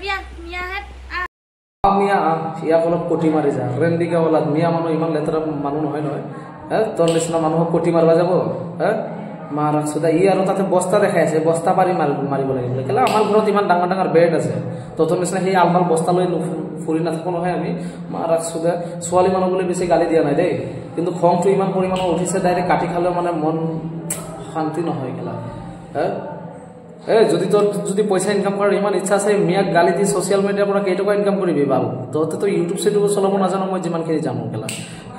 মিয়া ইয়াক অলপ কটি মাৰি যা ৰেণ্ডিকা ওলাত মিয়া মানুহ ইমান লেতেৰা মানুহ নহয় নহয় তোৰ নিচিনা মানুহক কটি মাৰিব যাব মা ৰাখছোদা ই আৰু তাতে বস্তা দেখাই আছে বস্তা পাৰি মাৰিব লাগিব কেলা আমাৰ ঘৰত ইমান ডাঙৰ ডাঙৰ বেড আছে তোৰ নিচিনা সেই আলমাৰ বস্তা লৈ ফুৰি নাথাকো নহয় আমি মা ৰাখছোদা ছোৱালী মানুহ বুলি বেছি গালি দিয়া নাই দেই কিন্তু খংটো ইমান পৰিমাণৰ উঠিছে ডাইৰেক্ট কাটি খালেও মানে মন শান্তি নহয় কেলা যদি তোর যদি পয়সা ইনকাম করার ইমান ইচ্ছা আছে মিয়াক গালি দি সোশ্যাল মিডিয়ার পৰা কেইটকা ইনকাম কৰিবি বাল তো ইউটিউব সেটুব চলাব নাজানো মই যিমানখিনি জানো কেলা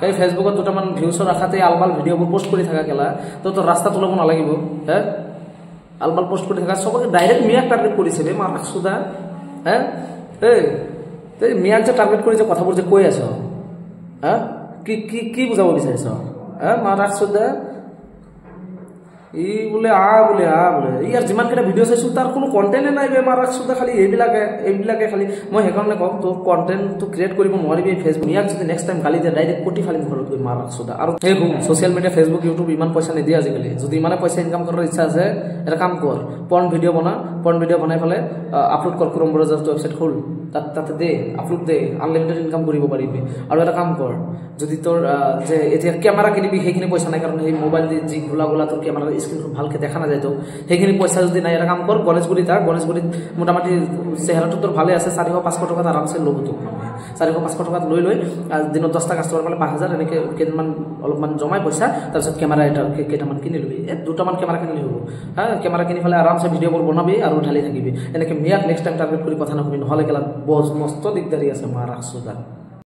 এই ফেসবুকত দুটামান ভিউজৰ আশাতে আলবাল ভিডিঅ'বোৰ পোষ্ট কৰি থাকা কেলা তো ৰাস্তা তোলাব নালাগিব আলবাল পোষ্ট কৰি থাকা সবকে ডাইৰেক্ট মিয়াক টাৰ্গেট কৰিছে বে মাৰ ৰাখছোদা এই মিয়াক যে টাৰ্গেট কৰি যে কথাবোৰ যে কৈ আছ কি কি কি বুজাব বিচাৰিছ মাৰ ৰাখছোদা ই বোলে বোলে ইয়াৰ যিমান কেইটা ভিডিঅ' চাইছো তাৰ কোনো কণ্টেণ্টে নাই বে মাৰ ৰাখছোদা খালি এইবিলাকে খালি মই সেইকাৰণে কওঁ তোৰ কণ্টেণ্টটো ক্ৰিয়েট কৰিব নোৱাৰিবি ফেচবুক ইয়াক যদি নেক্সট টাইম গালি দিয়ে ডাইৰেক্ট কোটি ফালিম ঘৰত গৈ মাৰ ৰাখছোদা আৰু সেই ছ'চিয়েল মিডিয়া ফেচবুক ইউটিউব ইমান পইচা নিদিয়ে আজিকালি যদি ইমানে পইচা ইনকাম কৰাৰ ইচ্ছা আছে এটা কাম কৰ পৰ্ন ভিডিঅ' বনাই পেলাই আপলোড কৰ ক্ৰোম ব্ৰাউজাৰটো ৱেবছাইট খোল তাতে দে আপলোড দে আনলিমিটেড ইনকাম কৰিব পাৰিবি আৰু এটা কাম কৰ যদি তোৰ যে এতিয়া কেমেৰা কিনিবি সেইখিনি পইচা নাই কাৰণ সেই মোবাইল দি যি গোলা তোৰ কেমেৰা স্ক্ৰীনখন ভালকে দেখা নাযায় তো সেইখিনি পইচা যদি নাই এটা কাম কৰ গণেশগুৰিত মোটামুটি চেহেৰাটো তোৰ ভালে আছে 400-500 টকাত আৰামছে ল'ব তোক 400-500 টকাত লৈ দিনত 10টা কাষ্টমাৰ পালে 5000 এনেকে কেইদিনমান অলপমান জমাই পইচা তাৰপিছত কেমেৰা এটা কেইটামান কিনি লবি দুটামান কেমেৰা কিনিলে হ'ব কেমেৰা কিনি পেলাই আৰামছে ভিডিঅ'বোৰ বনাবি আৰু ঢালি থাকিবি এনেকে মিয়াক নেক্সট টাইম টাৰ্গেট কৰি কথা নকবি নহ'লে কেলা বস মস্ত দিগদাৰী আছে মাৰ ৰাখছোদা